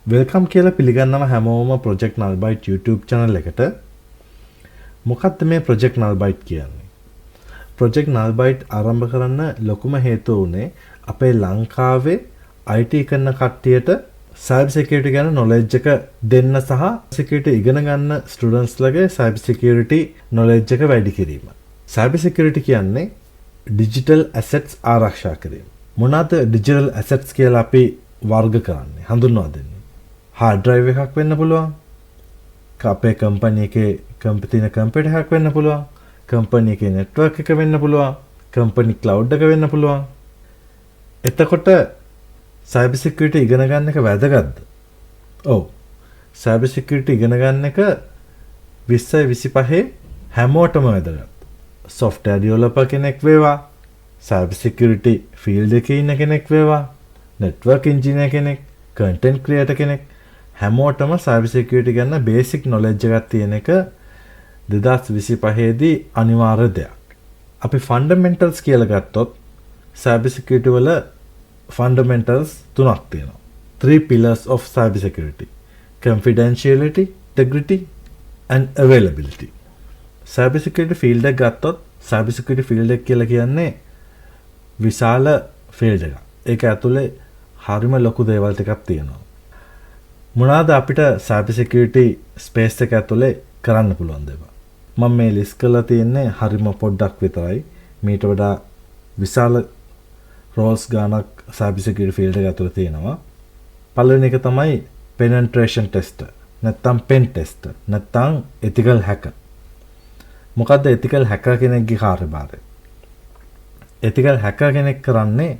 Welcome කියලා පිළිගන්නවා හැමෝම ප්‍රොජෙක්ට් නල්බයිට් YouTube channel එකට. මොකක්ද මේ ප්‍රොජෙක්ට් නල්බයිට් කියන්නේ? ප්‍රොජෙක්ට් නල්බයිට් ආරම්භ කරන්න ලොකුම හේතුව උනේ අපේ ලංකාවේ IT කරන කට්ටියට cyber security ගැන knowledge එක දෙන්න සහ security ඉගෙන ගන්න students ලගේ cyber security knowledge එක වැඩි කිරීම. cyber security කියන්නේ digital assets ආරක්ෂා කිරීම. මොනවාද digital assets කියලා අපි වර්ග කරන්නේ හඳුන්වා දෙන්නේ. hard drive එකක් වෙන්න පුළුවන්. අපේ company එකේ computer එකක් වෙන්න පුළුවන්. company එකේ network එක වෙන්න පුළුවන්. company cloud එක වෙන්න පුළුවන්. එතකොට cyber security ඉගෙන ගන්න එක වැදගත්ද? ඔව්. cyber security ඉගෙන ගන්න එක 2025 හැමෝටම වැදගත්. software developer කෙනෙක් වේවා, cyber security field එකේ ඉන්න කෙනෙක් වේවා, network engineer කෙනෙක්, content creator කෙනෙක් හැමෝටම cyber security ගැන basic knowledge එකක් තියෙන එක 2025 දී අනිවාර්ය දෙයක්. අපි fundamentals කියලා ගත්තොත් cyber security වල fundamentals තුනක් තියෙනවා. 3 pillars of cyber security: confidentiality, integrity and availability. cyber security field එක ගත්තොත් cyber security field එක කියලා කියන්නේ විශාල field එකක්. ඒක ඇතුලේ හරිම ලොකු දේවල් ටිකක් තියෙනවා. මොනවාද අපිට cyber security space එක ඇතුලේ කරන්න පුළුවන් දේවල්? මම මේ list කරලා තියෙන්නේ හරිම පොඩ්ඩක් විතරයි. මීට වඩා විශාල roles ගානක් cyber security field එක ඇතුලේ තියෙනවා. පළවෙනි එක තමයි penetration tester. නැත්නම් pen tester. නැත්නම් ethical hacker. මොකද්ද ethical hacker කෙනෙක්ගේ කාර්යභාරය? ethical hacker කෙනෙක් කරන්නේ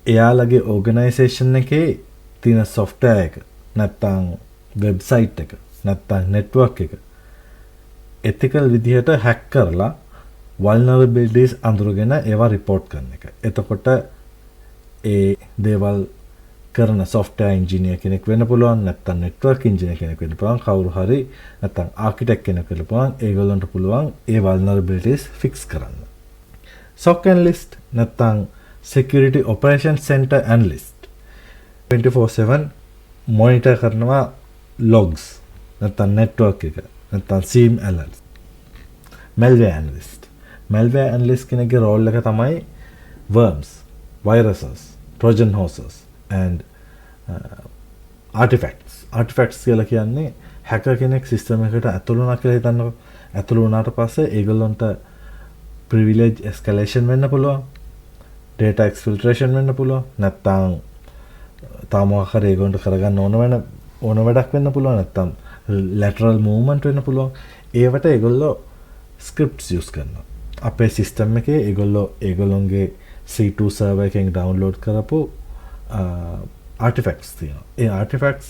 එයාලගේ organization එකේ තියෙන software එක නැත්නම් website එක නැත්නම් network එක ethical විදිහට hack කරලා vulnerabilities අඳුරගෙන ඒවා report කරන එක. එතකොට ඒ දේවල් කරන software engineer කෙනෙක් වෙන්න පුළුවන්, නැත්නම් network engineer කෙනෙක් වෙන්න පුළුවන්, කවුරු හරි නැත්නම් architect කෙනෙක් වෙන්න පුළුවන්. ඒගොල්ලන්ට පුළුවන් ඒ vulnerabilities fix කරන්න. SOC analyst නැත්නම් security operations center analyst 24/7 monitor කරනවා logs නැත්නම් network එක නැත්නම් SIEM analyst. malware analyst කෙනෙක්ගේ role එක තමයි worms, viruses, trojan horses and artifacts කියලා කියන්නේ hacker කෙනෙක් system එකට ඇතුළු වුණා කියලා හිතන්නකො. ඇතුළු වුණාට පස්සේ ඒගොල්ලන්ට privilege escalation වෙන්න පුළුවන්, data exfiltration වෙන්න පුළුවන්, නැත්නම් තාමක ඒගොල්ලන්ට කරගන්න ඕන වැඩක් වෙන්න පුළුවන්, නැත්නම් lateral movement වෙන්න පුළුවන්. ඒවට ඒගොල්ලෝ scripts use කරනවා. අපේ system එකේ ඒගොල්ලොන්ගේ C2 server එකෙන් download කරපු artifacts තියෙනවා. ඒ artifacts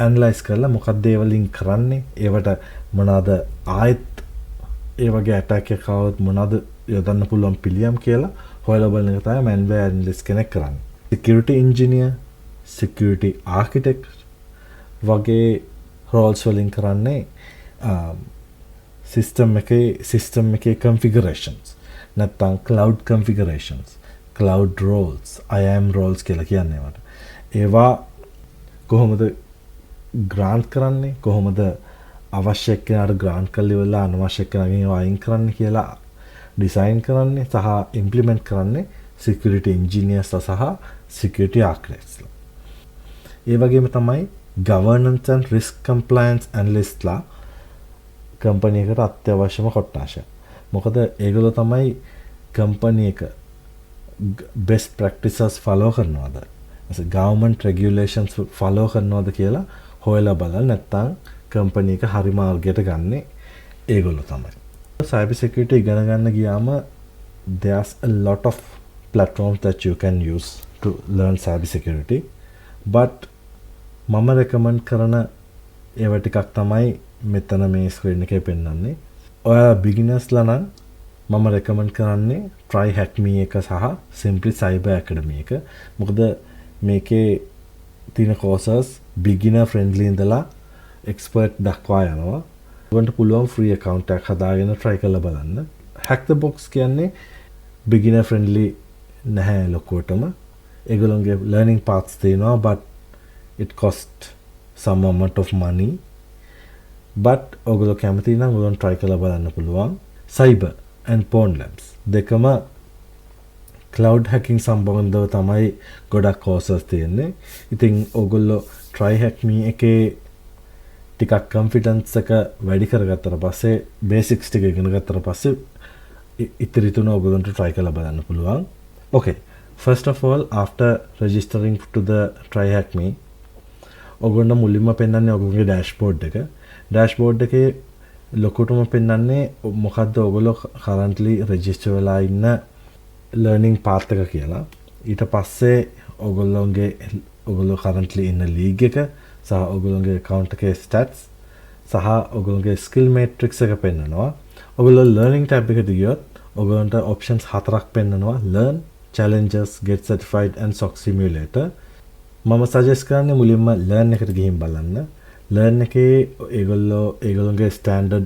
analyze කරලා මොකක්ද ඒ වලින් කරන්නේ? ඒවට මොනවාද ආයෙත් ඒ වගේ attack එකක් આવොත් මොනවාද යොදන්න පුළුවන් පිළියම් කියලා හොයලා බලන එක තමයි malware analyst කෙනෙක් කරන්නේ. security engineer, security architect වගේ roles වලින් කරන්නේ system එකේ configurations නැත්නම් cloud configurations, cloud roles, IAM roles කියලා කියන්නේ ඒවට. ඒවා කොහොමද grant කරන්නේ? කොහොමද අවශ්‍ය කෙනාට grant කරලා ඉවරලා අනවශ්‍ය කෙනාගෙන් ඒවා අයින් කරන්න කියලා design කරන්නේ සහ implement කරන්නේ security engineers සහ security architects. ඒ වගේම තමයි governance and risk compliance analyst ලා company එකට අත්‍යවශ්‍යම කොට්ටාශය. මොකද ඒගොල්ලෝ තමයි company එක best practices follow කරනවද? government regulations follow කරනවද කියලා හොයලා බලන්න. නැත්නම් company එක හරි මාර්ගයට ගන්නේ ඒගොල්ලෝ තමයි. cyber security ඉගෙන ගන්න ගියාම there's a lot of platforms that you can use to learn cyber security, but මම recommend කරන ඒවා ටිකක් තමයි මෙතන මේ screen එකේ පෙන්නන්නේ. ඔයාලා beginners ලා නම් මම recommend කරන්නේ try hack me එක සහ simply cyber academy එක. මොකද මේකේ තියෙන courses beginner friendly ඉඳලා expert දක්වා යනවා. ඔයගොල්ලන්ට පුළුවන් free account එකක් හදාගෙන try කරලා බලන්න. hack the box කියන්නේ beginner friendly නැහැ ලොකුවටම. ඒගොල්ලන්ගේ learning paths තියෙනවා, but it cost some amount of money, but ඔගොල්ලෝ කැමති නම් ඔයගොල්ලෝ try කරලා බලන්න පුළුවන්. Cyber and Pawn Labs දෙකම cloud hacking සම්බන්ධව තමයි ගොඩක් courses තියෙන්නේ. ඉතින් ඔගොල්ලෝ try hack me එකේ ටිකක් confidence එක වැඩි කරගත්තට පස්සේ basics ටික ඉගෙන ගත්තට පස්සේ ඉතිරි තුන ඔයගොල්ලන්ට try කරලා බලන්න පුළුවන්. Okay, first of all, after registering to the try hack me, ඔයගොල්ලෝ මුලින්ම පෙන්නන්නේ ඔයගොල්ලෝගේ dashboard එක. dashboard එකේ ලොකුටම පෙන්නන්නේ මොකද්ද ඔයගොල්ලෝ currently register වෙලා ඉන්න learning path එක කියලා. ඊට පස්සේ ඔයගොල්ලෝ currently ඉන්න league එක සහ ඔයගොල්ලෝගේ account එකේ stats සහ ඔයගොල්ලෝගේ skill matrix එක පෙන්නනවා. ඔයගොල්ලෝ learning tab එකට ගියොත් ඔයගොල්ලන්ට options 4ක් පෙන්නනවා. learn, challenges, get certified and SOC simulator. මම suggest කරන්නේ මුලින්ම learn එකට ගිහින් බලන්න. learn එකේ ඒගොල්ලෝගේ standard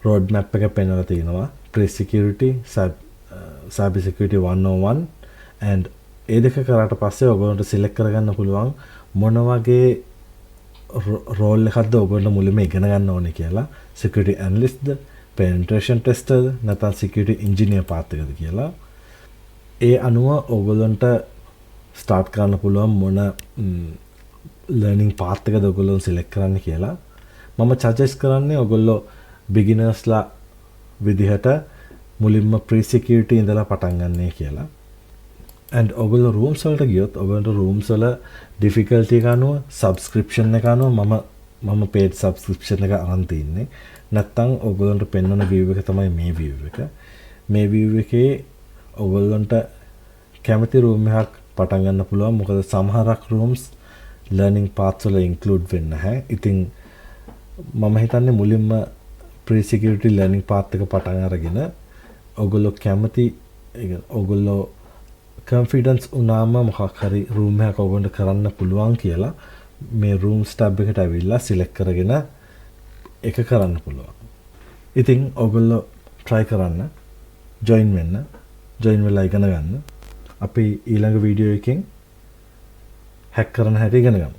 road map එක පෙන්නලා තියෙනවා. pre-security, cyber security 101 and ඒ දෙක කරාට පස්සේ ඔයගොල්ලන්ට select කරගන්න පුළුවන් මොන වගේ role එකක්ද ඔයගොල්ලෝ මුලින්ම ඉගෙන ගන්න ඕනේ කියලා. security analyst ද, penetration tester ද, නැත්නම් security engineer path එකද කියලා. ඒ අනුව ඔයගොල්ලන්ට start කරන්න පුළුවන් මොන learning path එකද ඔයගොල්ලෝ select කරන්න කියලා. මම suggest කරන්නේ ඔයගොල්ලෝ beginners ලා විදිහට මුලින්ම pre-security ඉඳලා පටන් ගන්නයි කියලා. and ඔයගොල්ලෝ rooms වලට ගියොත් ඔයගොල්ලන්ට rooms වල difficulty එක අනුව subscription එක අනුව මම paid subscription එක අරන් තින්නේ. නැත්තම් ඔයගොල්ලන්ට පෙන්වන view එක තමයි මේ view එක. මේ view එකේ ඔයගොල්ලන්ට කැමති room එකක් පටන් ගන්න පුළුවන්. මොකද සමහරක් rooms learning paths වල include වෙන්නේ නැහැ. ඉතින් මම හිතන්නේ මුලින්ම pre-security learning path එක පටන් අරගෙන ඔයගොල්ලෝ කැමති ඔයගොල්ලෝ confidence උනාම මොකක් හරි room එකක් ඔයගොල්ලන්ට කරන්න පුළුවන් කියලා මේ rooms tab එකට ඇවිල්ලා select කරගෙන එක කරන්න පුළුවන්. ඉතින් ඔයගොල්ලෝ try කරන්න, join වෙලා ඉගෙන ගන්න. අපි ඊළඟ වීඩියෝ එකෙන් hack කරන හැටි ඉගෙන ගමු.